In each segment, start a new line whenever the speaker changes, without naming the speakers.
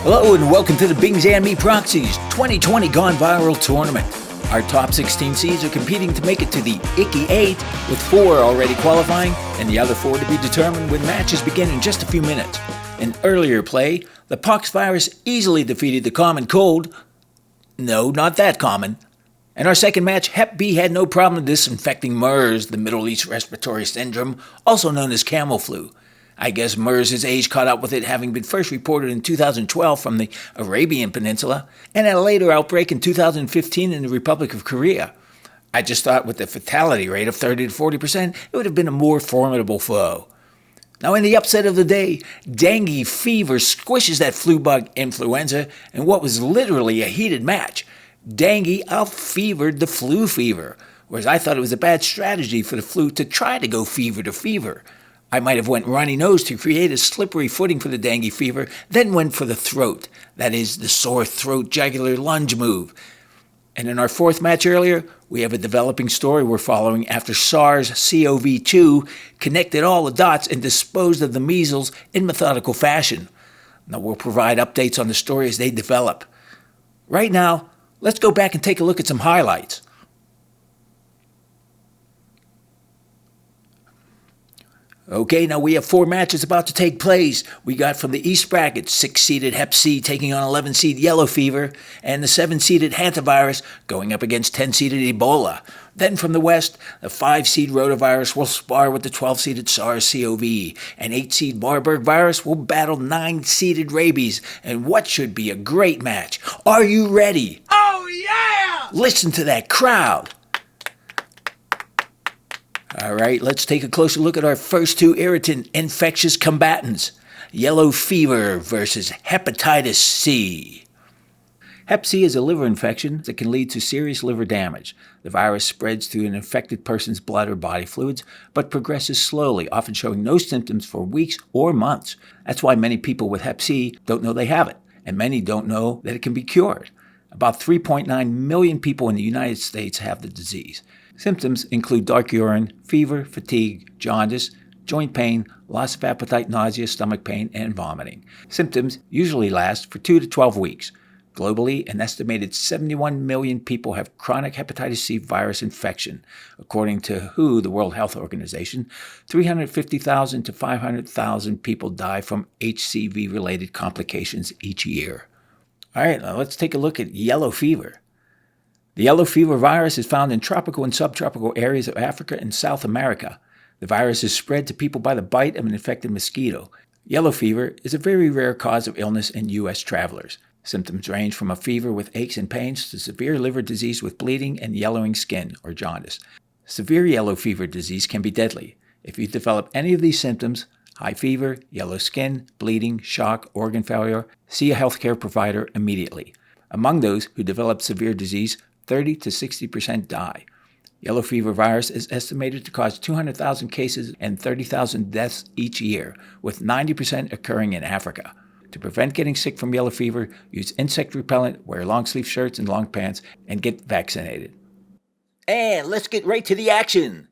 Hello and welcome to the BINGSandME Proxies 2020 Goin Viral Tournament. Our top 16 seeds are competing to make it to the Icky 8, with 4 already qualifying and the other 4 to be determined when matches begin in just a few minutes. In earlier play, the pox virus easily defeated the common cold. No, not that common. In our second match, Hep B had no problem disinfecting MERS, the Middle East Respiratory Syndrome, also known as camel flu. I guess MERS' age caught up with it, having been first reported in 2012 from the Arabian Peninsula, and a later outbreak in 2015 in the Republic of Korea. I just thought with the fatality rate of 30 to 40%, it would have been a more formidable foe. Now in the upset of the day, dengue fever squishes that flu bug influenza in what was literally a heated match. Dengue out-fevered the flu fever, whereas I thought it was a bad strategy for the flu to try to go fever to fever. I might have went runny nose to create a slippery footing for the dengue fever, then went for the throat, that is, the sore throat jugular lunge move. And in our fourth match earlier, we have a developing story we're following after SARS-CoV-2 connected all the dots and disposed of the measles in methodical fashion. Now we'll provide updates on the story as they develop. Right now, let's go back and take a look at some highlights. Okay, now we have 4 matches about to take place. We got from the East bracket, 6-seeded Hep C taking on 11-seed Yellow Fever, and the 7-seeded Hantavirus going up against 10-seeded Ebola. Then from the West, the 5-seed Rotavirus will spar with the 12-seeded SARS-CoV, and 8-seed Marburg virus will battle 9-seeded Rabies, and what should be a great match. Are you ready?
Oh, yeah!
Listen to that crowd. All right, let's take a closer look at our first 2 irritant infectious combatants. Yellow fever versus hepatitis C. Hep C is a liver infection that can lead to serious liver damage. The virus spreads through an infected person's blood or body fluids, but progresses slowly, often showing no symptoms for weeks or months. That's why many people with Hep C don't know they have it, and many don't know that it can be cured. About 3.9 million people in the United States have the disease. Symptoms include dark urine, fever, fatigue, jaundice, joint pain, loss of appetite, nausea, stomach pain, and vomiting. Symptoms usually last for 2 to 12 weeks. Globally, an estimated 71 million people have chronic hepatitis C virus infection. According to WHO, the World Health Organization, 350,000 to 500,000 people die from HCV-related complications each year. All right, now let's take a look at yellow fever. The yellow fever virus is found in tropical and subtropical areas of Africa and South America. The virus is spread to people by the bite of an infected mosquito. Yellow fever is a very rare cause of illness in U.S. travelers. Symptoms range from a fever with aches and pains to severe liver disease with bleeding and yellowing skin, or jaundice. Severe yellow fever disease can be deadly. If you develop any of these symptoms, high fever, yellow skin, bleeding, shock, organ failure, see a healthcare provider immediately. Among those who develop severe disease, 30 to 60% die. Yellow fever virus is estimated to cause 200,000 cases and 30,000 deaths each year, with 90% occurring in Africa. To prevent getting sick from yellow fever, use insect repellent, wear long-sleeve shirts and long pants, and get vaccinated. And let's get right to the action.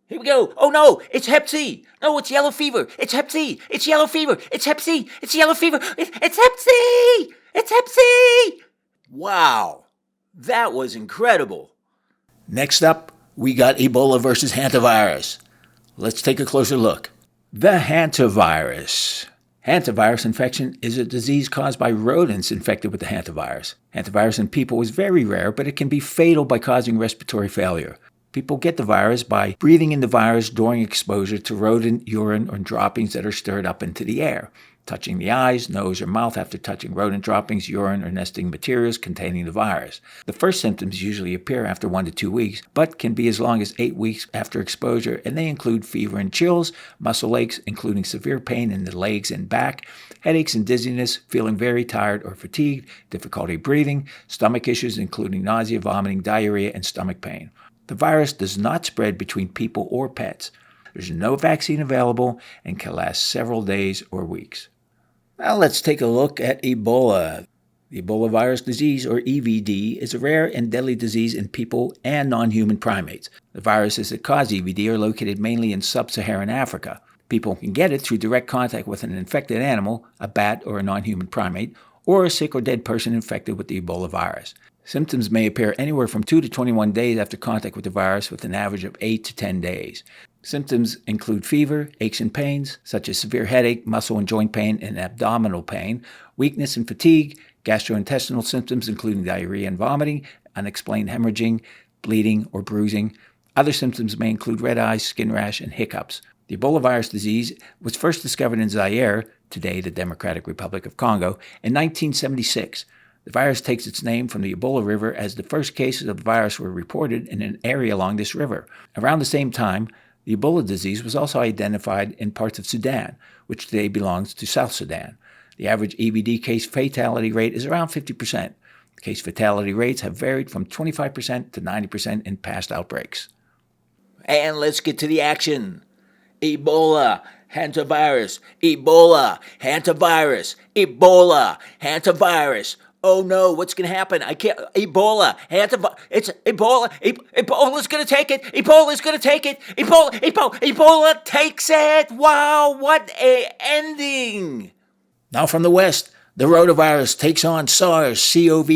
Here we go. Oh no, it's Hep C. No, it's yellow fever. It's Hep C. It's yellow fever. It's Hep C. It's yellow fever. It's Hep C. It's Hep C. Wow. That was incredible. Next up, we got Ebola versus Hantavirus. Let's take a closer look. The Hantavirus. Hantavirus infection is a disease caused by rodents infected with the hantavirus. Hantavirus in people is very rare, but it can be fatal by causing respiratory failure. People get the virus by breathing in the virus during exposure to rodent urine or droppings that are stirred up into the air, touching the eyes, nose, or mouth after touching rodent droppings, urine, or nesting materials containing the virus. The first symptoms usually appear after 1 to 2 weeks, but can be as long as 8 weeks after exposure, and they include fever and chills, muscle aches, including severe pain in the legs and back, headaches and dizziness, feeling very tired or fatigued, difficulty breathing, stomach issues including nausea, vomiting, diarrhea, and stomach pain. The virus does not spread between people or pets. There's no vaccine available and can last several days or weeks. Now let's take a look at Ebola. The Ebola virus disease, or EVD, is a rare and deadly disease in people and non-human primates. The viruses that cause EVD are located mainly in sub-Saharan Africa. People can get it through direct contact with an infected animal, a bat or a non-human primate, or a sick or dead person infected with the Ebola virus. Symptoms may appear anywhere from 2 to 21 days after contact with the virus, with an average of 8 to 10 days. Symptoms include fever, aches and pains, such as severe headache, muscle and joint pain, and abdominal pain, weakness and fatigue, gastrointestinal symptoms including diarrhea and vomiting, unexplained hemorrhaging, bleeding, or bruising. Other symptoms may include red eyes, skin rash, and hiccups. The Ebola virus disease was first discovered in Zaire, today the Democratic Republic of Congo, in 1976. The virus takes its name from the Ebola River, as the first cases of the virus were reported in an area along this river. Around the same time, the Ebola disease was also identified in parts of Sudan, which today belongs to South Sudan. The average EBD case fatality rate is around 50%. Case fatality rates have varied from 25% to 90% in past outbreaks. And let's get to the action. Ebola, hantavirus. Ebola, hantavirus. Ebola, hantavirus. Oh no, what's going to happen? I can't. Ebola, hantavirus. It's Ebola. Ebola's going to take it. Ebola's going to take it. Ebola takes it. Wow, what a ending. Now from the West, the rotavirus takes on SARS-CoV.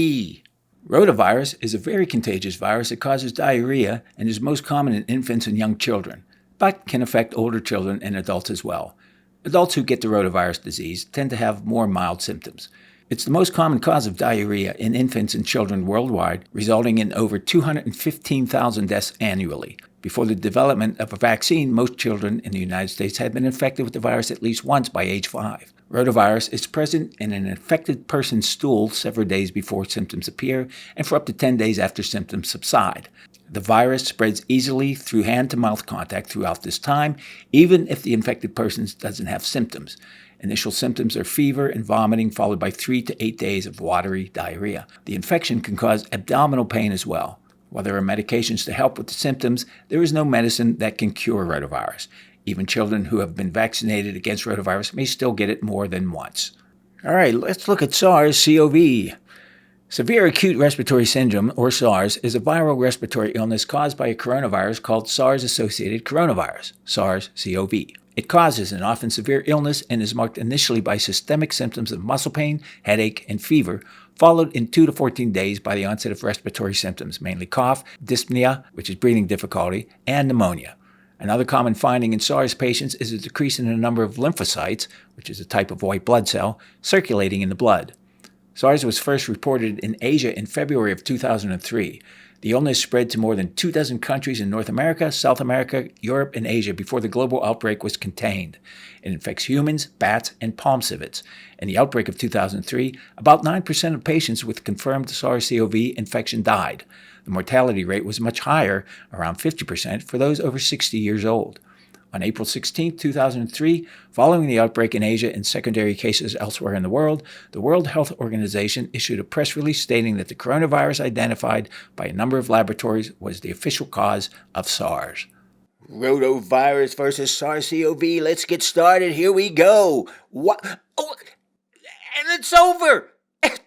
Rotavirus is a very contagious virus that causes diarrhea and is most common in infants and young children, but can affect older children and adults as well. Adults who get the rotavirus disease tend to have more mild symptoms. It's the most common cause of diarrhea in infants and children worldwide, resulting in over 215,000 deaths annually. Before the development of a vaccine, most children in the United States had been infected with the virus at least once by age 5. Rotavirus is present in an infected person's stool several days before symptoms appear and for up to 10 days after symptoms subside. The virus spreads easily through hand-to-mouth contact throughout this time, even if the infected person doesn't have symptoms. Initial symptoms are fever and vomiting, followed by 3 to 8 days of watery diarrhea. The infection can cause abdominal pain as well. While there are medications to help with the symptoms, there is no medicine that can cure rotavirus. Even children who have been vaccinated against rotavirus may still get it more than once. All right, let's look at SARS-CoV. Severe acute respiratory syndrome, or SARS, is a viral respiratory illness caused by a coronavirus called SARS-associated coronavirus, SARS-CoV. It causes an often severe illness and is marked initially by systemic symptoms of muscle pain, headache, and fever, followed in 2 to 14 days by the onset of respiratory symptoms, mainly cough, dyspnea, which is breathing difficulty, and pneumonia. Another common finding in SARS patients is a decrease in the number of lymphocytes, which is a type of white blood cell, circulating in the blood. SARS was first reported in Asia in February of 2003. The illness spread to more than 24 countries in North America, South America, Europe, and Asia before the global outbreak was contained. It infects humans, bats, and palm civets. In the outbreak of 2003, about 9% of patients with confirmed SARS-CoV infection died. The mortality rate was much higher, around 50%, for those over 60 years old. On April 16, 2003, following the outbreak in Asia and secondary cases elsewhere in the World Health Organization issued a press release stating that the coronavirus identified by a number of laboratories was the official cause of SARS. Rotavirus versus SARS-CoV. Let's get started. Here we go. What? Oh, and it's over.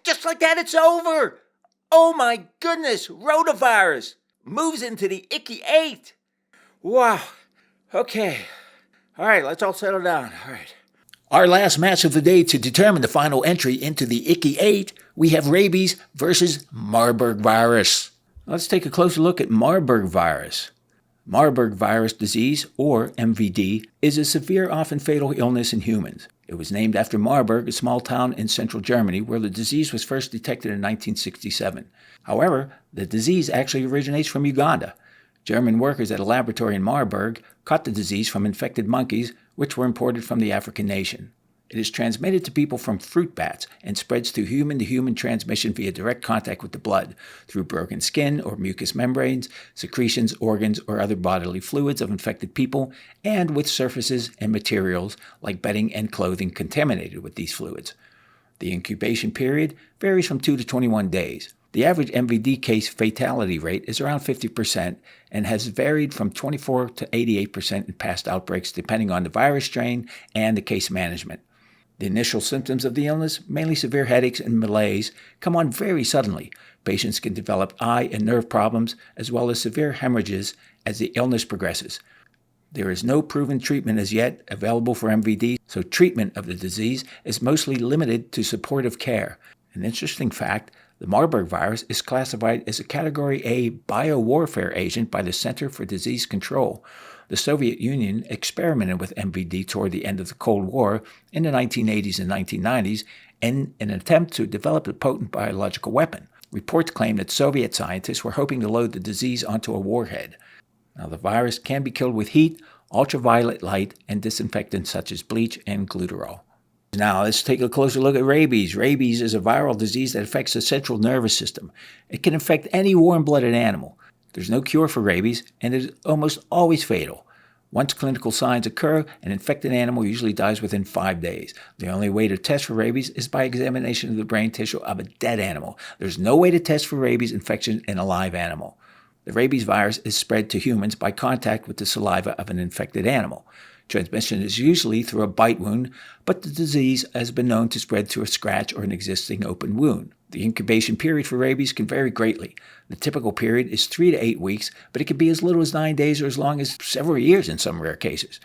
Just like that, it's over. Oh my goodness. Rotavirus moves into the Icky 8. Wow. Okay. All right, let's all settle down. All right. Our last match of the day to determine the final entry into the Icky 8, we have rabies versus Marburg virus. Let's take a closer look at Marburg virus. Marburg virus disease, or MVD, is a severe, often fatal illness in humans. It was named after Marburg, a small town in central Germany, where the disease was first detected in 1967. However, the disease actually originates from Uganda. German workers at a laboratory in Marburg caught the disease from infected monkeys, which were imported from the African nation. It is transmitted to people from fruit bats and spreads through human-to-human transmission via direct contact with the blood, through broken skin or mucous membranes, secretions, organs, or other bodily fluids of infected people, and with surfaces and materials like bedding and clothing contaminated with these fluids. The incubation period varies from 2 to 21 days. The average MVD case fatality rate is around 50% and has varied from 24 to 88% in past outbreaks depending on the virus strain and the case management. The initial symptoms of the illness, mainly severe headaches and malaise, come on very suddenly. Patients can develop eye and nerve problems as well as severe hemorrhages as the illness progresses. There is no proven treatment as yet available for MVD, so treatment of the disease is mostly limited to supportive care. An interesting fact, the Marburg virus is classified as a Category A biowarfare agent by the Center for Disease Control. The Soviet Union experimented with MVD toward the end of the Cold War in the 1980s and 1990s in an attempt to develop a potent biological weapon. Reports claim that Soviet scientists were hoping to load the disease onto a warhead. Now, the virus can be killed with heat, ultraviolet light, and disinfectants such as bleach and glutarol. Now, let's take a closer look at rabies. Rabies is a viral disease that affects the central nervous system. It can infect any warm-blooded animal. There's no cure for rabies, and it is almost always fatal. Once clinical signs occur, an infected animal usually dies within 5 days. The only way to test for rabies is by examination of the brain tissue of a dead animal. There's no way to test for rabies infection in a live animal. The rabies virus is spread to humans by contact with the saliva of an infected animal. Transmission is usually through a bite wound, but the disease has been known to spread through a scratch or an existing open wound. The incubation period for rabies can vary greatly. The typical period is 3 to 8 weeks, but it can be as little as 9 days or as long as several years in some rare cases.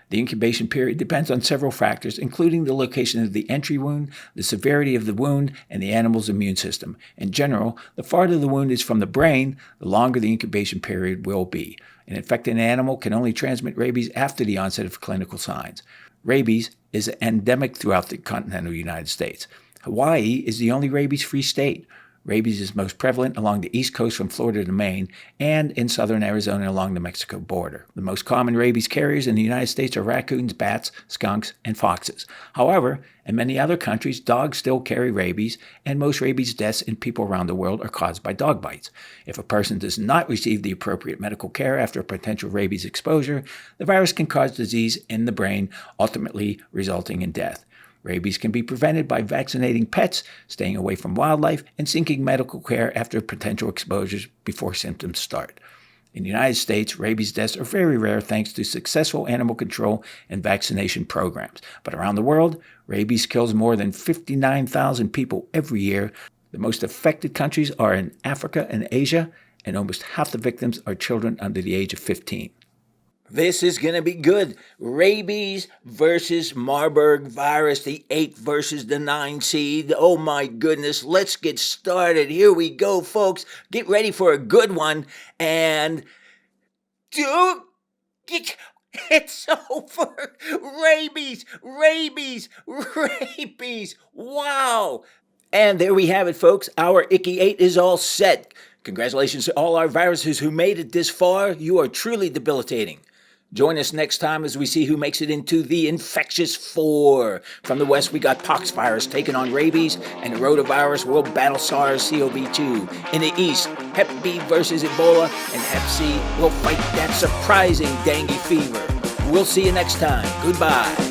The incubation period depends on several factors, including the location of the entry wound, the severity of the wound, and the animal's immune system. In general, the farther the wound is from the brain, the longer the incubation period will be. An infected animal can only transmit rabies after the onset of clinical signs. Rabies is endemic throughout the continental United States. Hawaii is the only rabies-free state. Rabies is most prevalent along the east coast from Florida to Maine and in southern Arizona along the Mexico border. The most common rabies carriers in the United States are raccoons, bats, skunks, and foxes. However, in many other countries, dogs still carry rabies, and most rabies deaths in people around the world are caused by dog bites. If a person does not receive the appropriate medical care after a potential rabies exposure, the virus can cause disease in the brain, ultimately resulting in death. Rabies can be prevented by vaccinating pets, staying away from wildlife, and seeking medical care after potential exposures before symptoms start. In the United States, rabies deaths are very rare thanks to successful animal control and vaccination programs. But around the world, rabies kills more than 59,000 people every year. The most affected countries are in Africa and Asia, and almost half the victims are children under the age of 15. This is going to be good. Rabies versus Marburg virus, the 8 versus the 9 seed. Oh my goodness, let's get started. Here we go, folks. Get ready for a good one. And it's over. Rabies. Wow. And there we have it, folks. Our Icky 8 is all set. Congratulations to all our viruses who made it this far. You are truly debilitating. Join us next time as we see who makes it into the infectious 4. From the west, we got pox virus taking on rabies, and the rotavirus will battle SARS-CoV-2. In the east, Hep B versus Ebola, and Hep C will fight that surprising dengue fever. We'll see you next time. Goodbye.